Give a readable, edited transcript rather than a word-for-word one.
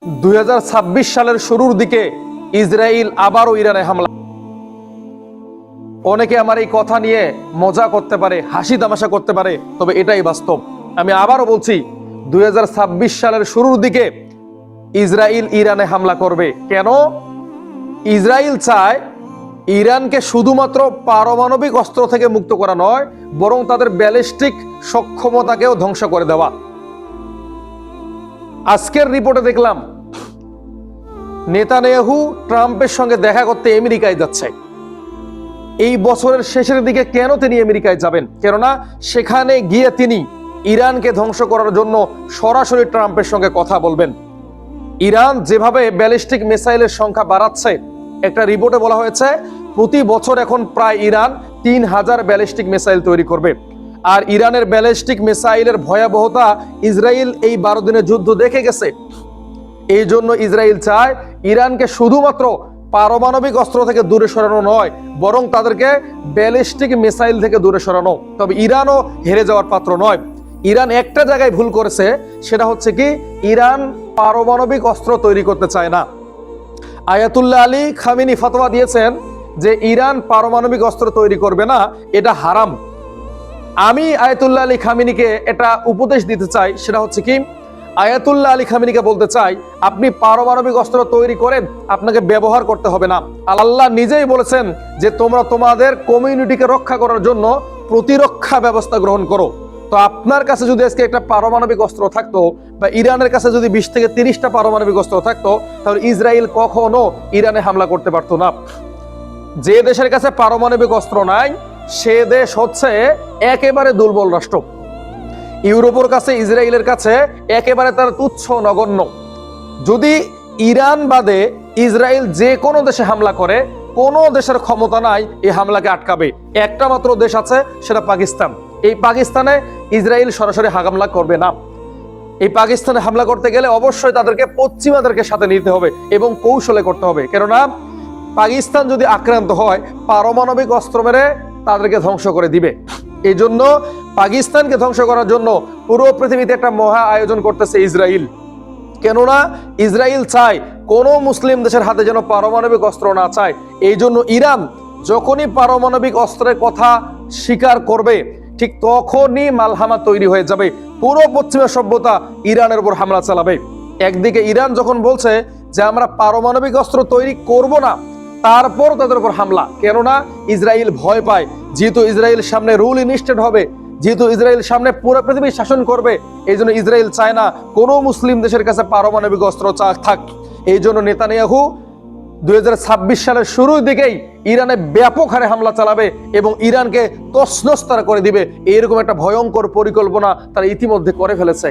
2026 সালের শুরুর দিকে ইসরায়েল আবারও ইরানে হামলা। অনেকে আমার এই কথা নিয়ে মজা করতে পারে, হাসি তামাশা করতে পারে, তবে এটাই বাস্তব। আমি আবারও বলছি, 2026 সালের শুরুর দিকে ইসরায়েল ইরানে হামলা করবে। কেন? ইসরায়েল চায় ইরানকে শুধুমাত্র পারমাণবিক অস্ত্র থেকে মুক্ত করা নয়, বরং তাদের ব্যালিস্টিক সক্ষমতাকেও ধ্বংস করে দেওয়া। আজকের রিপোর্টে দেখলাম নেতানিয়াহু ট্রাম্পের সঙ্গে দেখা করতে আমেরিকায় যাচ্ছে। এই বছরের শেষের দিকে কেন তিনি আমেরিকায় যাবেন? কেননা সেখানে গিয়ে তিনি ইরানকে ধ্বংস করার জন্য সরাসরি ট্রাম্পের সঙ্গে কথা বলবেন। ইরান যেভাবে ব্যালিস্টিক মিসাইলের সংখ্যা বাড়াচ্ছে, একটা রিপোর্টে বলা হয়েছে প্রতি বছর এখন প্রায় ইরান 3000 ব্যালিস্টিক মিসাইল তৈরি করবে। আর ইরানের ব্যালিস্টিক মিসাইলের ভয়াবহতা ইসরায়েল এই 12 দিনের যুদ্ধ দেখে গেছে। এই জন্য ইসরায়েল চায় ইরানকে শুধুমাত্র পারমাণবিক অস্ত্র থেকে দূরে সরানো নয়, বরং তাদেরকে ব্যালিস্টিক মিসাইল থেকে দূরে সরানো। তবে ইরানও হেরে যাওয়ার পাত্র নয়। ইরান একটা জায়গায় ভুল করেছে, সেটা হচ্ছে কি, ইরান পারমাণবিক অস্ত্র তৈরি করতে চায় না। আয়াতুল্লাহ আলী খামেনি ফতোয়া দিয়েছেন যে ইরান পারমাণবিক অস্ত্র তৈরি করবে না, এটা হারাম। আমি আয়াতুল্লাহ আলী খামেনিকে এটা উপদেশ দিতে চাই, সেটা হচ্ছে কি, আয়াতুল্লাহ আলী খামেনিকে বলতে চাই, আপনি পারমাণবিক অস্ত্র তৈরি করেন, আপনাকে ব্যবহার করতে হবে না। আল্লাহ নিজেই বলেছেন যে তোমরা তোমাদের কমিউনিটিকে রক্ষা করার জন্য প্রতিরক্ষা ব্যবস্থা গ্রহণ করো। তো আপনার কাছে যদি আজকে একটা পারমাণবিক অস্ত্র থাকতো, বা ইরানের কাছে যদি 20 থেকে 30টা পারমাণবিক অস্ত্র থাকতো, তাহলে ইসরায়েল কখনো ইরানে হামলা করতে পারতো না। যে দেশের কাছে পারমাণবিক অস্ত্র নাই, সে দেশ হচ্ছে একেবারে দুর্বল রাষ্ট্র। ইউরোপের কাছে ইসরায়েলের কাছে একেবারে তার তুচ্ছ নগণ্য। যদি ইরান বাদে ইসরায়েল যে কোনো দেশে হামলা করে, কোনো দেশের ক্ষমতা নাই এই হামলাকে আটকাবে। একটা মাত্র দেশ আছে, সেটা পাকিস্তান। এই পাকিস্তানে ইসরায়েল সরাসরি হামলা করবে না। এই পাকিস্তানে হামলা করতে গেলে অবশ্যই তাদেরকে পশ্চিমাদেরকে সাথে নিতে হবে এবং কৌশলে করতে হবে। কেননা পাকিস্তান যদি আক্রান্ত হয়, পারমাণবিক অস্ত্র মেরে তাদেরকে ধ্বংস করে দিবে। এই জন্য পাকিস্তানকে ধ্বংস করার জন্য পুরো পৃথিবীতে একটা মহা আয়োজন করতেছে ইসরায়েল। কেননা ইসরায়েল চায় কোনো মুসলিম দেশের হাতে যেন পারমাণবিক অস্ত্র না চায়। এই জন্য ইরান যখনই পারমাণবিক অস্ত্রের কথা স্বীকার করবে, ঠিক তখনই মালহামা তৈরি হয়ে যাবে। পুরো পশ্চিমা সভ্যতা ইরানের উপর হামলা চালাবে। একদিকে ইরান যখন বলছে যে আমরা পারমাণবিক অস্ত্র তৈরি করব না, তারপর তাদের উপর হামলা। কেননা ইসরায়েল ভয় পায়, যেহেতু ইসরায়েল সামনে রুল ইনস্টেড হবে, যেহেতু ইসরায়েল সামনে পুরো পৃথিবী শাসন করবে, এই জন্য ইসরায়েল চায় না কোনো মুসলিম দেশের কাছে পারমাণবিক অস্ত্র থাক। এই জন্য নেতানিয়াহু 2026 সালের শুরুর দিকেই ইরানে ব্যাপক হারে হামলা চালাবে এবং ইরানকে তছনছ করে দিবে। এরকম একটা ভয়ঙ্কর পরিকল্পনা তারা ইতিমধ্যে করে ফেলেছে।